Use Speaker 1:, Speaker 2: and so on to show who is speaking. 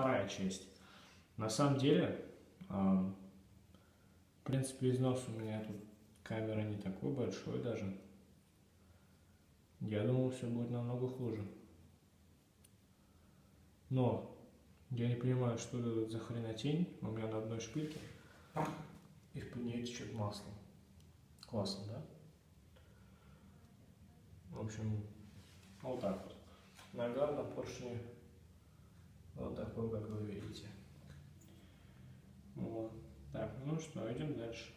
Speaker 1: вторая часть. На самом деле, в принципе, износ у меня тут камера не такой большой даже. Я думал, все будет намного хуже. Но я не понимаю, что это за хренотень. У меня на одной шпильке из-под нее течет масло. Классно, да? В общем, вот так вот. Нога на поршне вот такой, как вы видите. Вот. Так, ну что, идем дальше.